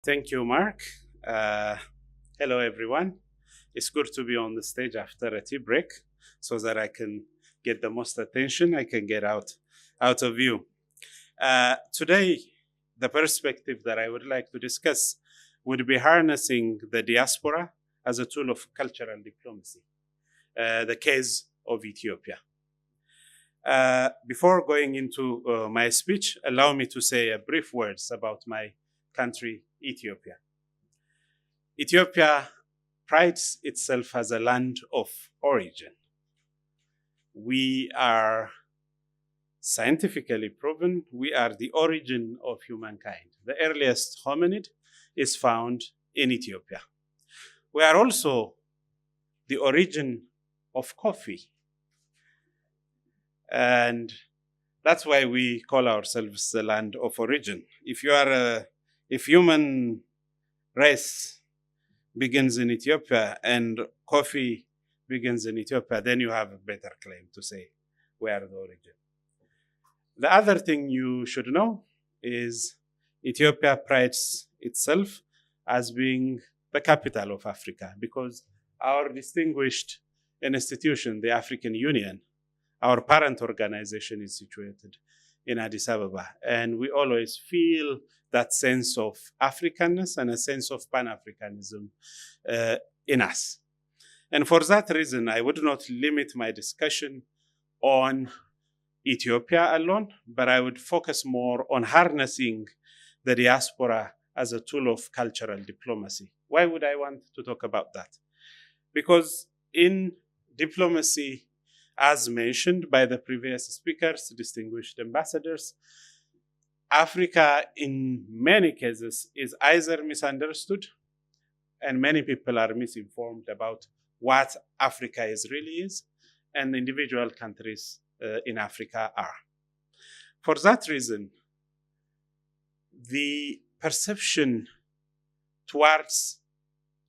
Thank you, Mark. Uh, Hello, everyone. It's good to be on the stage after a tea break so that I can get the most attention I can get out of you. Today, the perspective that I would like to discuss would be harnessing the diaspora as a tool of cultural diplomacy, the case of Ethiopia. Before going into my speech, allow me to say a brief words about my country, Ethiopia. Ethiopia prides itself as a land of origin. We are scientifically proven we are the origin of humankind. The earliest hominid is found in Ethiopia. We are also the origin of coffee. And that's why we call ourselves the land of origin. If human race begins in Ethiopia and coffee begins in Ethiopia, then you have a better claim to say we are the origin. The other thing you should know is Ethiopia prides itself as being the capital of Africa because our distinguished institution, the African Union, our parent organization is situated in Addis Ababa. And we always feel that sense of Africanness and a sense of Pan-Africanism in us. And for that reason, I would not limit my discussion on Ethiopia alone, but I would focus more on harnessing the diaspora as a tool of cultural diplomacy. Why would I want to talk about that? Because in diplomacy, as mentioned by the previous speakers, distinguished ambassadors, Africa in many cases is either misunderstood and many people are misinformed about what Africa really is and individual countries in Africa are. For that reason, the perception towards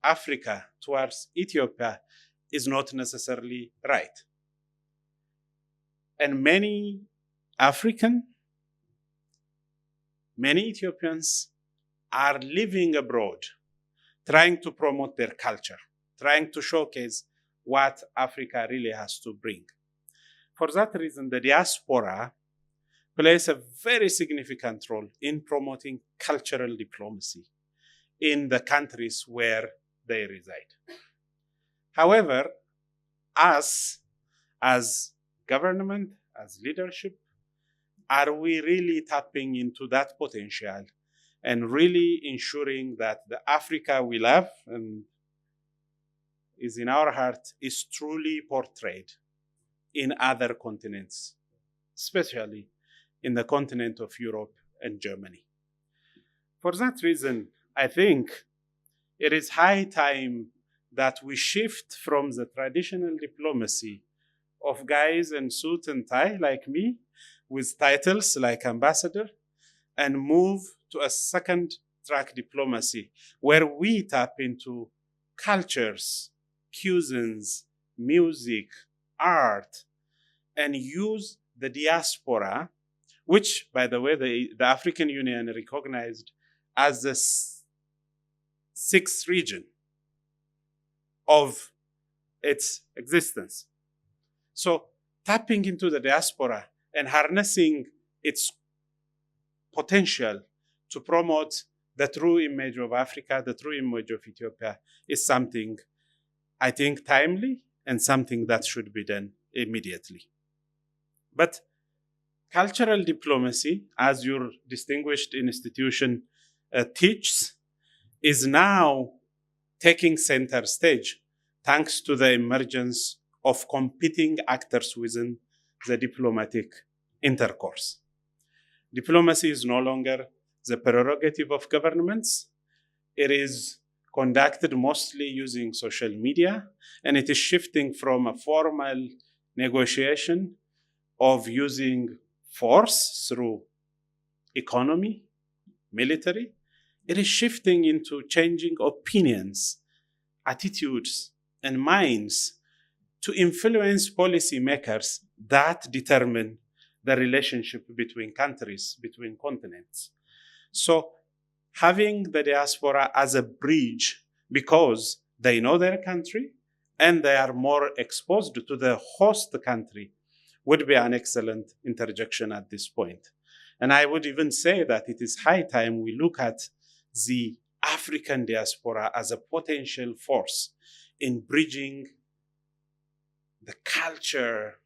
Africa, towards Ethiopia, is not necessarily right. And many Ethiopians are living abroad, trying to promote their culture, trying to showcase what Africa really has to bring. For that reason, the diaspora plays a very significant role in promoting cultural diplomacy in the countries where they reside. However, us as government, as leadership, are we really tapping into that potential and really ensuring that the Africa we love and is in our heart is truly portrayed in other continents, especially in the continent of Europe and Germany? For that reason, I think it is high time that we shift from the traditional diplomacy of guys in suit and tie like me, with titles like ambassador, and move to a second track diplomacy where we tap into cultures, cuisines, music, art, and use the diaspora, which, by the way, the African Union recognized as the sixth region of its existence. So tapping into the diaspora and harnessing its potential to promote the true image of Africa, the true image of Ethiopia, is something I think timely and something that should be done immediately. But cultural diplomacy, as your distinguished institution teaches, is now taking center stage thanks to the emergence of competing actors within the diplomatic intercourse. Diplomacy is no longer the prerogative of governments. It is conducted mostly using social media, and it is shifting from a formal negotiation of using force through economy, military. It is shifting into changing opinions, attitudes, and minds to influence policymakers that determine the relationship between countries, between continents. So having the diaspora as a bridge because they know their country and they are more exposed to the host country would be an excellent interjection at this point. And I would even say that it is high time we look at the African diaspora as a potential force in bridging the culture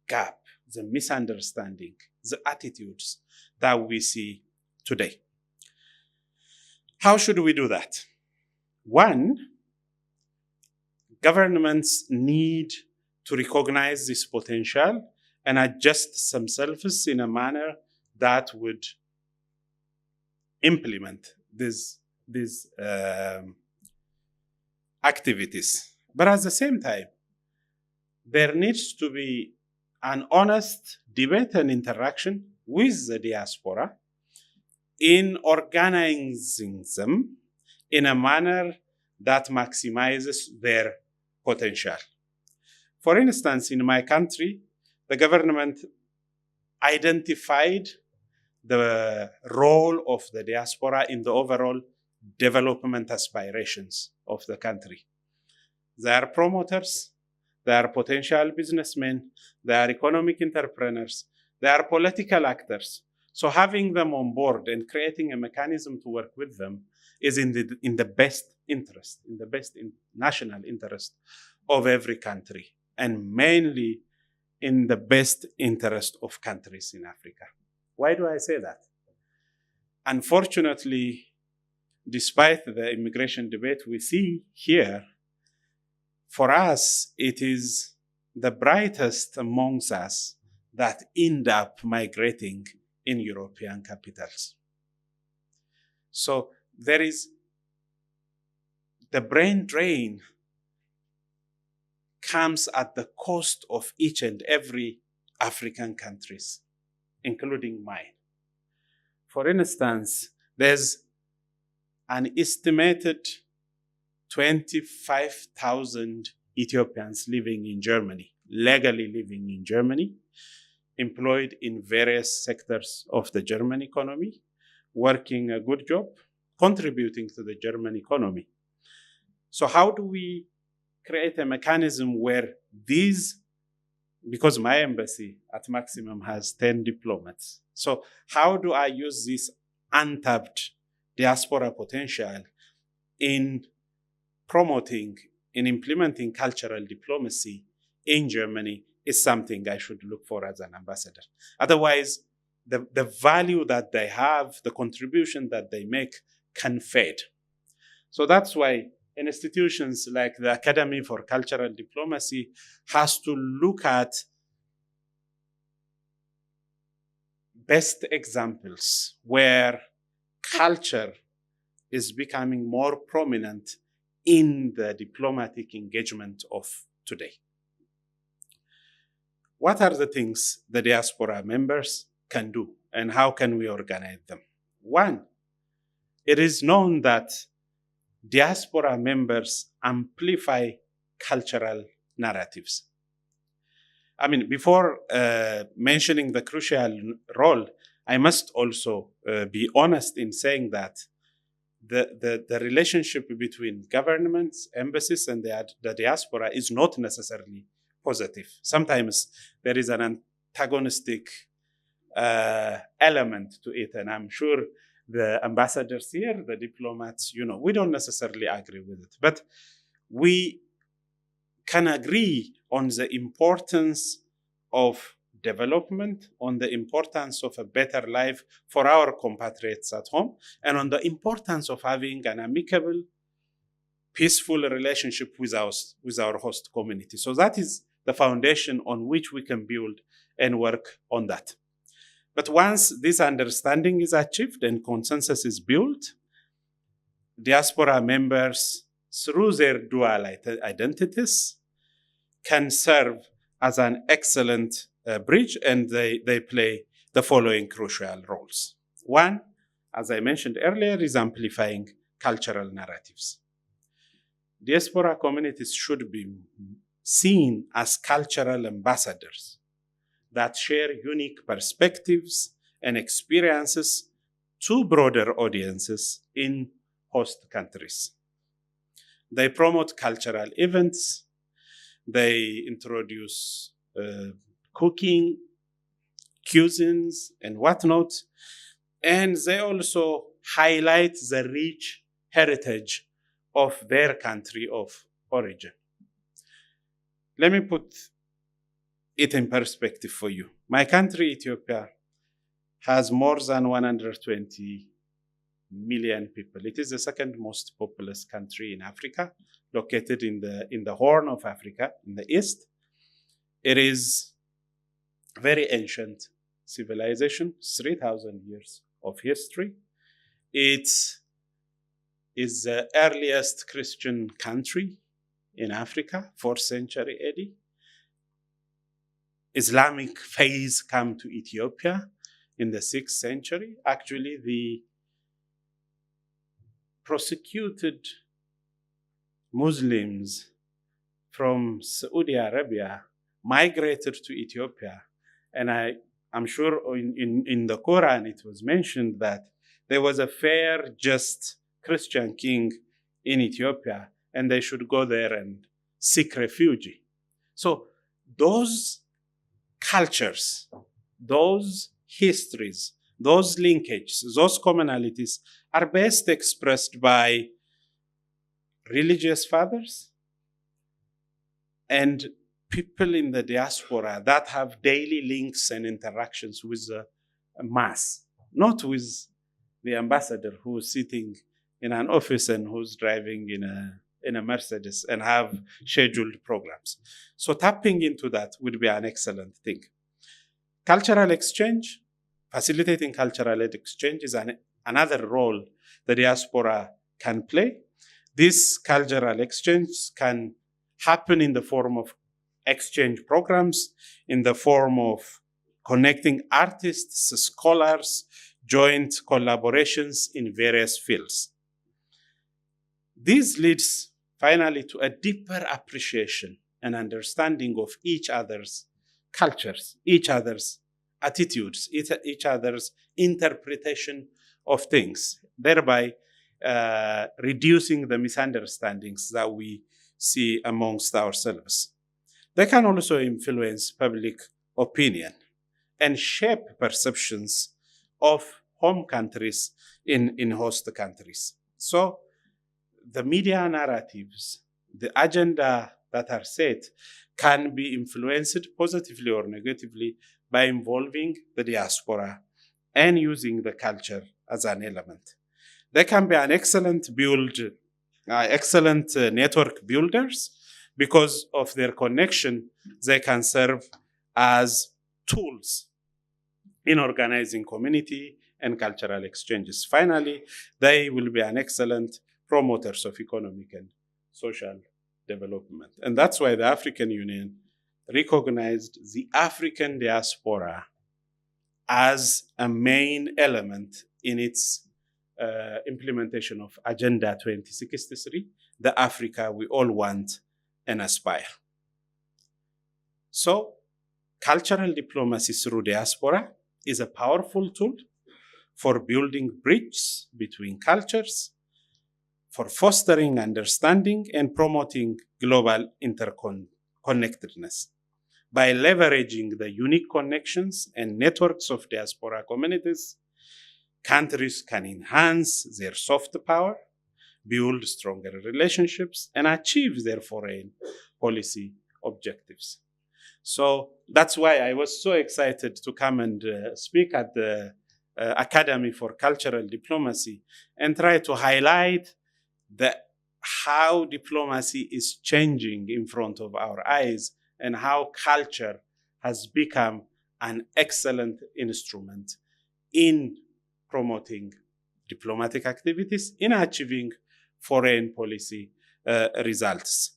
gap, the misunderstanding, the attitudes that we see today. How should we do that? One, governments need to recognize this potential and adjust themselves in a manner that would implement these activities. But at the same time, there needs to be an honest debate and interaction with the diaspora in organizing them in a manner that maximizes their potential. For instance, in my country, the government identified the role of the diaspora in the overall development aspirations of the country. They are promoters, they are potential businessmen, they are economic entrepreneurs, they are political actors. So having them on board and creating a mechanism to work with them is in the best interest, in the best national interest of every country, and mainly in the best interest of countries in Africa. Why do I say that? Unfortunately, despite the immigration debate we see here, for us, it is the brightest amongst us that end up migrating in European capitals. So there is the brain drain comes at the cost of each and every African countries, including mine. For instance, there's an estimated 25,000 Ethiopians living in Germany, legally living in Germany, employed in various sectors of the German economy, working a good job, contributing to the German economy. So how do we create a mechanism where these, because my embassy at maximum has 10 diplomats, so how do I use this untapped diaspora potential in promoting, in implementing cultural diplomacy in Germany is something I should look for as an ambassador. Otherwise, the value that they have, the contribution that they make can fade. So that's why institutions like the Academy for Cultural Diplomacy has to look at best examples where culture is becoming more prominent in the diplomatic engagement of today. What are the things the diaspora members can do and how can we organize them? One, it is known that diaspora members amplify cultural narratives. I mean, before mentioning the crucial role, I must also be honest in saying that the relationship between governments, embassies, and the diaspora is not necessarily positive. Sometimes there is an antagonistic element to it, and I'm sure the ambassadors here, the diplomats, we don't necessarily agree with it. But we can agree on the importance of development, on the importance of a better life for our compatriots at home, and on the importance of having an amicable, peaceful relationship with our host community. So that is the foundation on which we can build and work on that. But once this understanding is achieved and consensus is built, diaspora members, through their dual identities, can serve as an excellent bridge, and they play the following crucial roles. One, as I mentioned earlier, is amplifying cultural narratives. Diaspora communities should be seen as cultural ambassadors that share unique perspectives and experiences to broader audiences in host countries. They promote cultural events, they introduce cooking, cuisines, and whatnot, and they also highlight the rich heritage of their country of origin. Let me put it in perspective for you. My country, Ethiopia, has more than 120 million people. It is the second most populous country in Africa, located in the Horn of Africa, in the east. It is very ancient civilization, 3,000 years of history. It is the earliest Christian country in Africa, 4th century AD. Islamic phase come to Ethiopia in the 6th century. Actually, the prosecuted Muslims from Saudi Arabia migrated to Ethiopia. And I'm sure in the Quran it was mentioned that there was a fair, just Christian king in Ethiopia, and they should go there and seek refuge. So those cultures, those histories, those linkages, those commonalities are best expressed by religious fathers and people in the diaspora that have daily links and interactions with the mass, not with the ambassador who's sitting in an office and who's driving in a Mercedes and have scheduled programs. So tapping into that would be an excellent thing. Cultural exchange, facilitating cultural exchange is another role the diaspora can play. This cultural exchange can happen in the form of exchange programs, in the form of connecting artists, scholars, joint collaborations in various fields. This leads finally to a deeper appreciation and understanding of each other's cultures, each other's attitudes, each other's interpretation of things, thereby reducing the misunderstandings that we see amongst ourselves. They can also influence public opinion and shape perceptions of home countries in host countries. So the media narratives, the agenda that are set can be influenced positively or negatively by involving the diaspora and using the culture as an element. They can be an excellent network builders. Because of their connection, they can serve as tools in organizing community and cultural exchanges. Finally, they will be an excellent promoters of economic and social development. And that's why the African Union recognized the African diaspora as a main element in its implementation of Agenda 2063, the Africa we all want and aspire. So, cultural diplomacy through diaspora is a powerful tool for building bridges between cultures, for fostering understanding and promoting global interconnectedness. By leveraging the unique connections and networks of diaspora communities, countries can enhance their soft power, build stronger relationships, and achieve their foreign policy objectives. So that's why I was so excited to come and speak at the Academy for Cultural Diplomacy and try to highlight how diplomacy is changing in front of our eyes and how culture has become an excellent instrument in promoting diplomatic activities, in achieving foreign policy results.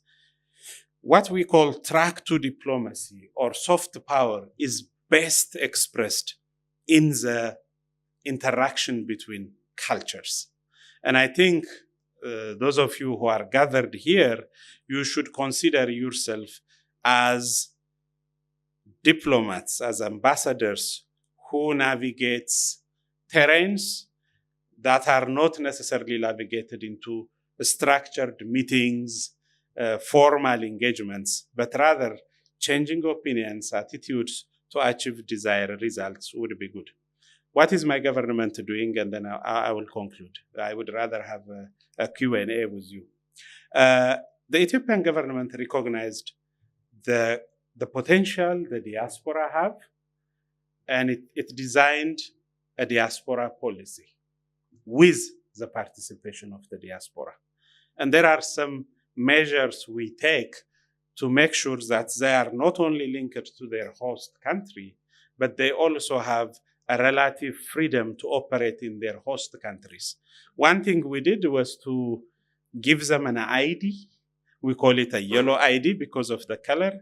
What we call track to diplomacy or soft power is best expressed in the interaction between cultures. And I think those of you who are gathered here, you should consider yourself as diplomats, as ambassadors who navigates terrains that are not necessarily navigated into structured meetings, formal engagements, but rather changing opinions, attitudes to achieve desired results would be good. What is my government doing? And then I will conclude. I would rather have a Q&A with you. The Ethiopian government recognized the potential the diaspora have, and it designed a diaspora policy with the participation of the diaspora. And there are some measures we take to make sure that they are not only linked to their host country, but they also have a relative freedom to operate in their host countries. One thing we did was to give them an ID. We call it a yellow ID because of the color,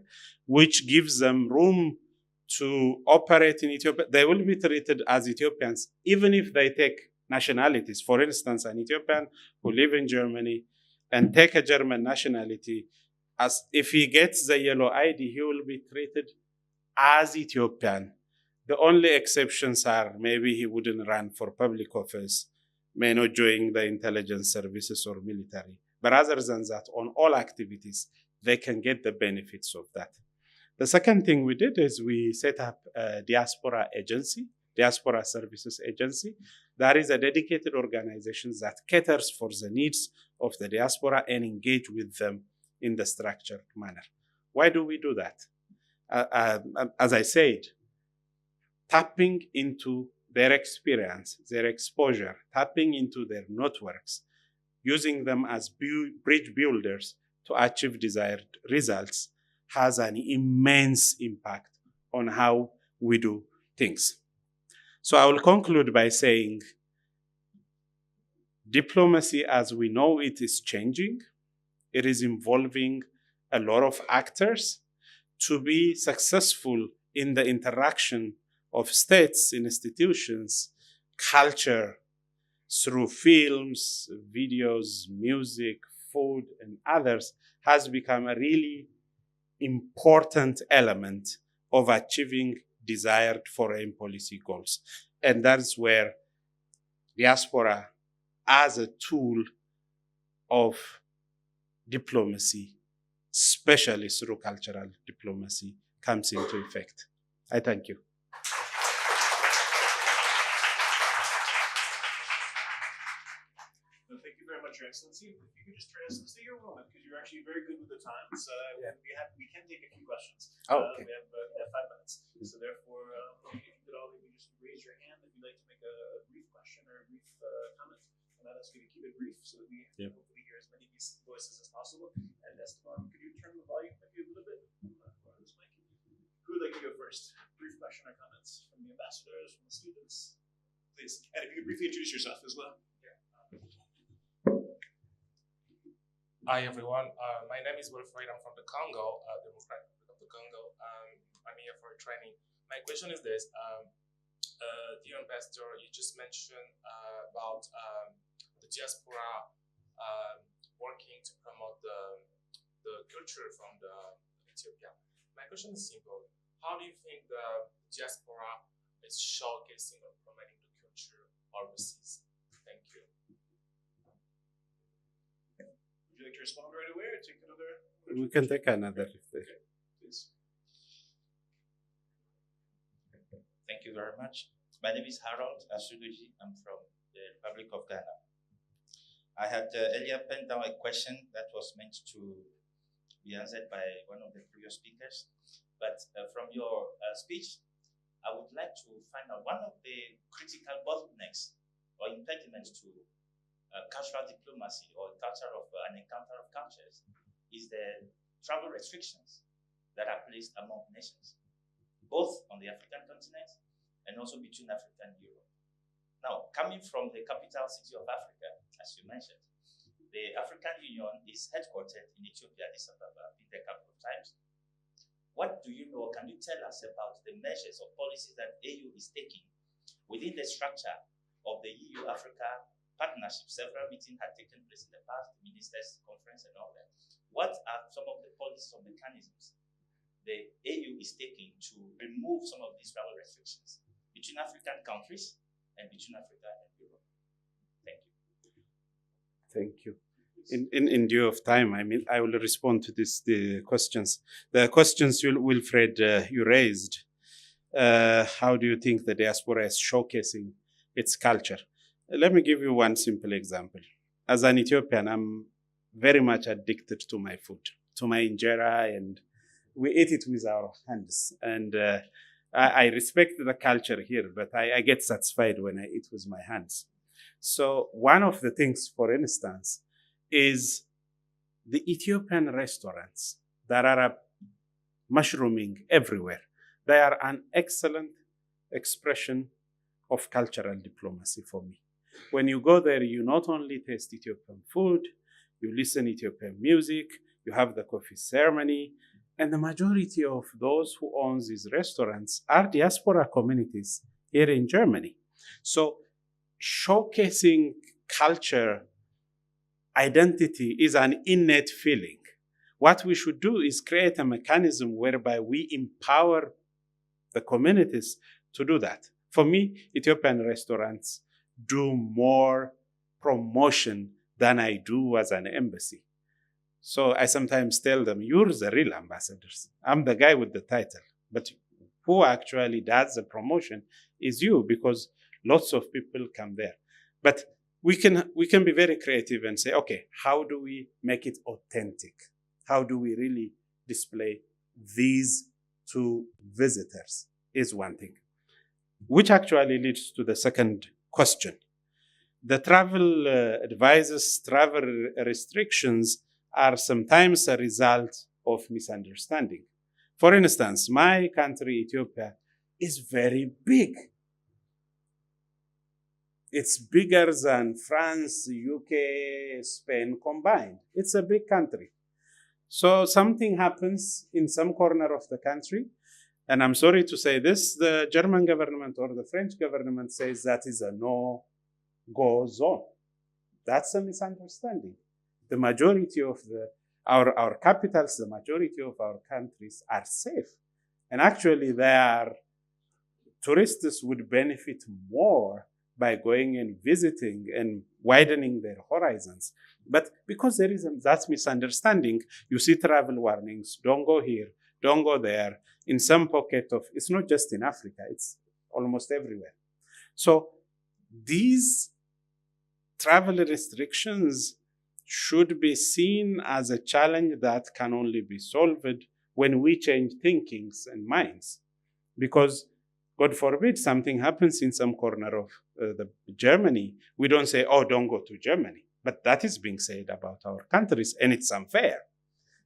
which gives them room to operate in Ethiopia. They will be treated as Ethiopians, even if they take nationalities. For instance, an Ethiopian who live in Germany and take a German nationality, as if he gets the yellow ID, he will be treated as Ethiopian. The only exceptions are maybe he wouldn't run for public office, may not join the intelligence services or military. But other than that, on all activities, they can get the benefits of that. The second thing we did is we set up a diaspora agency, diaspora services agency. That is a dedicated organization that caters for the needs of the diaspora and engage with them in the structured manner. Why do we do that? As I said, tapping into their experience, their exposure, tapping into their networks, using them as bridge builders to achieve desired results has an immense impact on how we do things. So I will conclude by saying diplomacy as we know it is changing. It is involving a lot of actors to be successful in the interaction of states, institutions, culture, through films, videos, music, food, and others, has become a really important element of achieving desired foreign policy goals. And that's where diaspora as a tool of diplomacy, especially through cultural diplomacy, comes into effect. I thank you. Thank you very much, Your Excellency. If you could just turn us to your moment, because you're actually very good with the times. We can take a few questions. Okay. We have 5 minutes. So therefore, if you could all maybe just raise your hand if you'd like to make a brief question or a brief comment. And I'd ask you to keep it brief so that we hopefully hear as many voices as possible. And Esteban, could you turn the volume maybe a little bit on this mic? Who would like to go first? Brief question or comments from the ambassadors, from the students? Please. And if you could briefly introduce yourself as well. Hi everyone, my name is Wilfred. I'm from the Congo, Democratic Republic of the Congo. I'm here for training. My question is this, dear ambassador, you just mentioned about the diaspora working to promote the culture from Ethiopia. My question is simple. How do you think the diaspora is showcasing or promoting the culture overseas? Thank you. Would you like to respond right away or take another? We can take another. Okay, please. Thank you very much. My name is Harold Asuguji. I'm from the Republic of Ghana. I had earlier penned down a question that was meant to be answered by one of the previous speakers. But from your speech, I would like to find out one of the critical bottlenecks or impediments to cultural diplomacy or culture of an encounter of cultures is the travel restrictions that are placed among nations, both on the African continent and also between Africa and Europe. Now, coming from the capital city of Africa, as you mentioned, the African Union is headquartered in Ethiopia, Addis Ababa. I've been there a couple of times. What do you know, can you tell us about the measures or policies that AU is taking within the structure of the EU-Africa partnership? Several meetings had taken place in the past, the ministers' conference and all that. What are some of the policies or mechanisms the AU is taking to remove some of these travel restrictions between African countries and between Africa and Europe? Thank you. In due of time, I will respond to the questions. The questions, Wilfred, you raised. How do you think the diaspora is showcasing its culture? Let me give you one simple example. As an Ethiopian, I'm very much addicted to my food, to my injera, and we eat it with our hands. And I respect the culture here, but I get satisfied when I eat with my hands. So one of the things, for instance, is the Ethiopian restaurants that are mushrooming everywhere. They are an excellent expression of cultural diplomacy for me. When you go there, you not only taste Ethiopian food, you listen Ethiopian music, you have the coffee ceremony, and the majority of those who own these restaurants are diaspora communities here in Germany. So showcasing culture, identity is an innate feeling. What we should do is create a mechanism whereby we empower the communities to do that. For me, Ethiopian restaurants do more promotion than I do as an embassy. So I sometimes tell them, you're the real ambassadors. I'm the guy with the title. But who actually does the promotion is you, because lots of people come there. But we can be very creative and say, okay, how do we make it authentic? How do we really display these to visitors is one thing, which actually leads to the second question. The travel advices, travel restrictions are sometimes a result of misunderstanding. For instance, my country, Ethiopia, is very big. It's bigger than France, UK, Spain combined. It's a big country. So something happens in some corner of the country, and I'm sorry to say this, the German government or the French government says that is a no-go zone. That's a misunderstanding. The majority of our capitals, the majority of our countries are safe. And actually, tourists would benefit more by going and visiting and widening their horizons. But because there is that misunderstanding, you see travel warnings, don't go here, don't go there. In some pocket of, it's not just in Africa, it's almost everywhere. So these travel restrictions should be seen as a challenge that can only be solved when we change thinkings and minds. Because God forbid something happens in some corner of Germany, we don't say, oh, don't go to Germany. But that is being said about our countries, and it's unfair.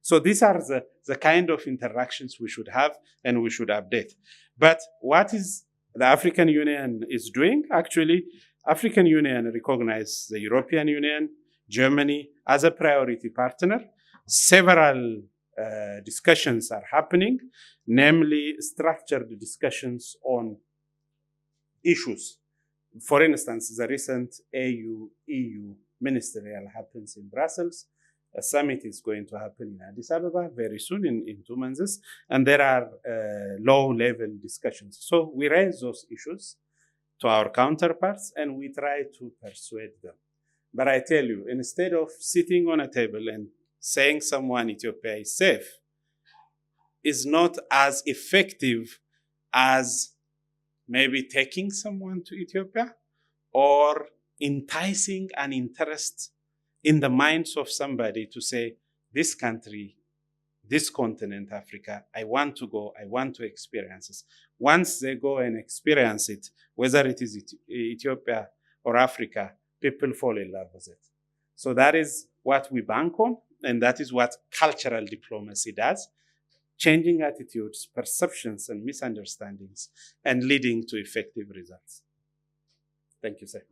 So these are the kind of interactions we should have and we should update. But what is the African Union is doing? Actually, African Union recognizes the European Union, Germany as a priority partner. Several discussions are happening, namely structured discussions on issues. For instance, the recent AU-EU ministerial happens in Brussels. A summit is going to happen in Addis Ababa very soon, in 2 months, and there are low-level discussions. So we raise those issues to our counterparts, and we try to persuade them. But I tell you, instead of sitting on a table and saying someone Ethiopia is safe, is not as effective as maybe taking someone to Ethiopia or enticing an interest in the minds of somebody to say, this country, this continent, Africa, I want to go, I want to experience this. Once they go and experience it, whether it is Ethiopia or Africa, people fall in love with it. So that is what we bank on, and that is what cultural diplomacy does, changing attitudes, perceptions, and misunderstandings, and leading to effective results. Thank you, sir.